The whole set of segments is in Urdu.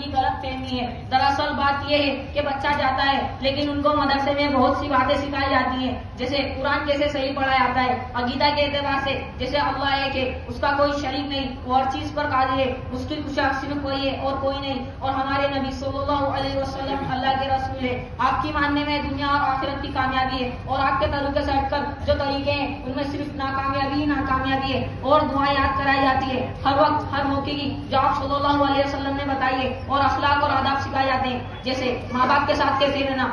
کی غلط فہمی ہے. دراصل بات یہ ہے کہ بچہ جاتا ہے لیکن ان کو مدرسے میں بہت سی باتیں سکھائی جاتی ہیں، جیسے قرآن کیسے صحیح پڑھا جاتا ہے، عقیدہ کے اعتبار سے جیسے اللہ ایک ہے، اس کا کوئی شریک نہیں، وہ ہر چیز پر قادر ہے، اس کی کشا صرف وہی ہے اور کوئی نہیں، اور ہمارے نبی صلی اللہ علیہ وسلم اللہ کے رسول ہے. آپ کی ماننے میں دنیا اور آخرت کی کامیابی ہے، اور آپ کے طریقے سے ہٹ کر جو طریقے ہیں ان میں صرف ناکامیابی ہی ناکامیابی ہے. اور دعا یاد کرائی جاتی ہے ہر وقت ہر موقع کی جو آپ صلی اللہ علیہ وسلم نے بتائی ہے، اور اخلاق اور آداب سکھائے جاتے ہیں، جیسے ماں باپ کے ساتھ کیسے رہنا،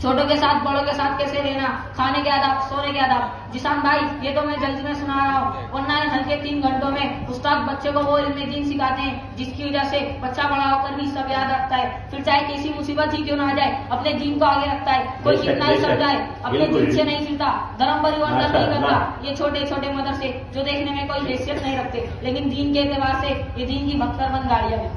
چھوٹوں کے ساتھ بڑوں کے ساتھ کیسے رہنا، کھانے کے آداب، سونے کے آداب. جسان بھائی یہ تو میں جلدی میں سنا رہا ہوں، ورنہ ہلکے 3 گھنٹوں میں استاد بچے کو وہ علم دین سکھاتے ہیں جس کی وجہ سے بچہ بڑا ہو کر بھی سب یاد رکھتا ہے، پھر چاہے کیسی مصیبت ہی کیوں نہ آ جائے اپنے دین کو آگے رکھتا ہے. کوئی کتنا ہی سمجھائے اپنے دین سے نہیں سلتا، دھرم پریورتن نہیں کرتا. یہ چھوٹے چھوٹے مدرسے جو دیکھنے میں کوئی حیثیت نہیں رکھتے لیکن دین کے اعتبار سے یہ دین کی بختر بند گاڑیاں ہیں.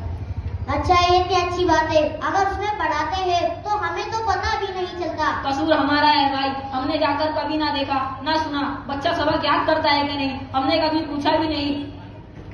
اچھا یہ اتنی اچھی بات ہے، اگر اس میں پڑھاتے ہیں تو ہمیں تو پتہ بھی نہیں چلتا. قصور ہمارا ہے بھائی، ہم نے جا کر کبھی نہ دیکھا نہ سنا بچہ سبق یاد کرتا ہے کہ نہیں، ہم نے کبھی پوچھا بھی نہیں.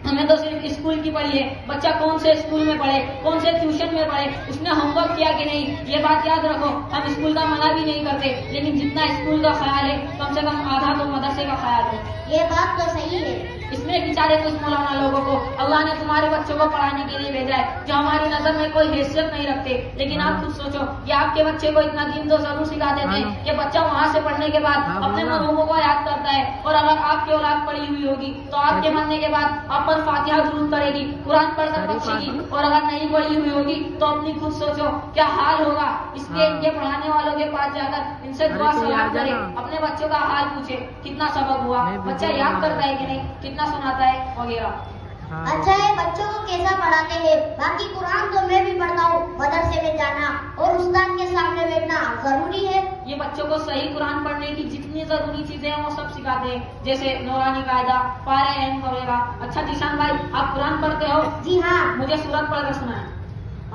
ہمیں تو صرف اسکول کی پڑھی ہے، بچہ کون سے اسکول میں پڑھے، کون سے ٹیوشن میں پڑھے، اس نے ہوم ورک کیا کہ نہیں. یہ بات یاد رکھو، ہم اسکول کا منع بھی نہیں کرتے لیکن جتنا اسکول کا خیال ہے کم سے کم آدھا تو مدرسے کا خیال ہے. یہ بات تو صحیح ہے. اس میں بیچارے کچھ مولانا لوگوں کو اللہ نے تمہارے بچوں کو پڑھانے کے لیے بھیجا ہے جو ہماری نظر میں کوئی حیثیت نہیں رکھتے، لیکن آپ خود سوچو کہ آپ کے بچے کو اتنا دین تو ضرور سکھا دیتے ہیں کہ بچہ وہاں سے پڑھنے کے بعد اپنے مرحوموں کو یاد کرتا ہے. اور اگر آپ کی اولاد پڑھی ہوئی ہوگی تو آپ کے مرنے کے بعد آپ پر فاتحہ ضرور کرے گی، قرآن پڑھ کر بخشے گی، اور اگر نہیں پڑھی ہوئی ہوگی تو اپنی خود سوچو کیا حال ہوگا. اس لیے ان کے پڑھانے والوں کے پاس جا کر ان سے دعا سلام کرے، اپنے بچوں کا حال پوچھے، کتنا سبق ہوا، بچہ یاد کرتا ہے کہ نہیں، کتنا سناتا ہے وغیرہ. اچھا ہے بچوں کو کیسا پڑھاتے ہیں؟ باقی قرآن تو میں بھی پڑھتا ہوں، مدرسے میں جانا اور استاد کے سامنے بیٹھنا ضروری ہے. یہ بچوں کو صحیح قرآن پڑھنے کی جتنی ضروری چیزیں ہیں وہ سب سکھاتے ہیں، جیسے نورانی قاعدہ، پارے عین وغیرہ. اچھا ذیشان بھائی آپ قرآن پڑھتے ہو؟ جی ہاں. مجھے سورت پڑھ کر سنائیں.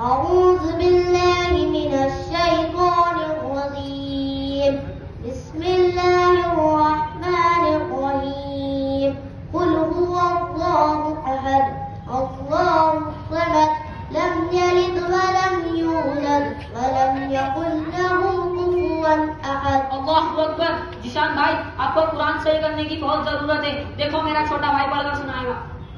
اعوذ باللہ من الشیطان الرجیم، بسم اللہ الرحمن الرحیم، قل هو اللہ احد اللہ الصمد لم یلد ولم یولد ولم یکن له کفوا احد. اللہ اکبر. ذیشان بھائی آپ کو قرآن صحیح کرنے کی بہت ضرورت ہے، دیکھو میرا چھوٹا بھائی پڑھ کر سنائے گا.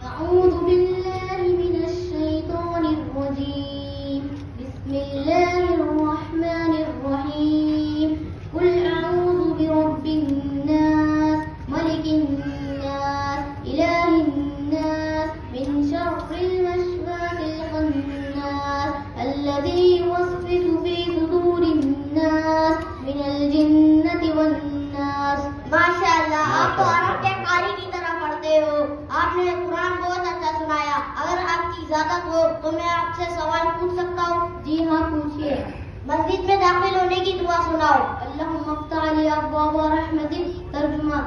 اعوذ باللہ من الشیطان الرجیم، بسم اللہ الرحمن الرحیم، قل اعوذ برب الناس ملک الناس الہ الناس من شر الوسواس الخناس الذی یوسوس فی صدور الناس من الجنۃ والناس. ماشاء اللہ آپ تو عرب کے قاری کی طرح پڑھتے ہو. آپ نے قرآن بہت اچھا سنایا. اگر آپ کی اجازت ہو تو میں آپ سے سوال پوچھ سکتا ہوں؟ جی ہاں پوچھیے. مسجد میں داخل ہونے کی دعا سناؤ. اللہم افتح لی ابواب رحمتک. ترجمہ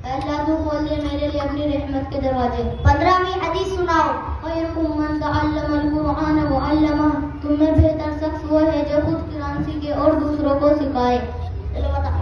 اللہ تو کھول دے میرے لیے اپنی رحمت کے دروازے. 15ویں حدیث سناؤ. خیرکم من تعلم القرآن وعلمہ. تم میں بہتر شخص وہ ہے جو خود قرآن سیکھے اور دوسروں کو سکھائے.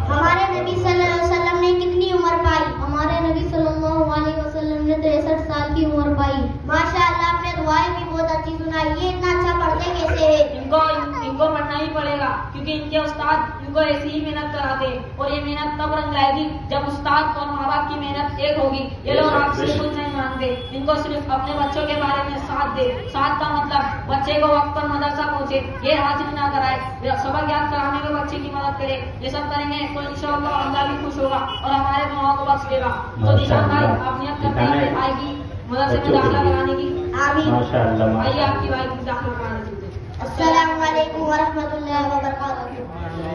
ہمارے نبی صلی اللہ علیہ وسلم نے کتنی عمر پائی؟ ہمارے نبی صلی اللہ علیہ وسلم نے 63 سال کی عمر پائی. ماشاء اللہ آپ نے دعائیں بھی بہت اچھی سنائی. یہ اتنا اچھا پڑھتے کیسے ہیں؟ ان کو پڑھنا ہی پڑے گا کیونکہ ان کے استاد ان کو ایسی ہی محنت کراتے ہیں، اور یہ محنت تب رنگ لائے گی جب استاد اور ماں باپ کی محنت ایک ہوگی. یہ لوگ آپ سے کچھ نہیں مانگتے، ان کو صرف اپنے بچوں کے بارے میں ساتھ دے. ساتھ کا مطلب بچے کو وقت پر مدرسہ پہنچے، یہ حاصل نہ کرائے، سبق یاد کرانے میں بچے کی مدد کرے. یہ سب کریں گے تو انشاءاللہ اللہ بھی خوش ہوگا اور ہمارے گناہوں کو بخش دے گا. تو ذیشان بھائی آپ نیت کرتے ہیں بھائی کی مدرسے میں داخلہ کرانے کی؟ آمین. آئیے آپ کی بھائی کی داخلہ کرانے کی. السلام علیکم ورحمۃ اللہ وبرکاتہ.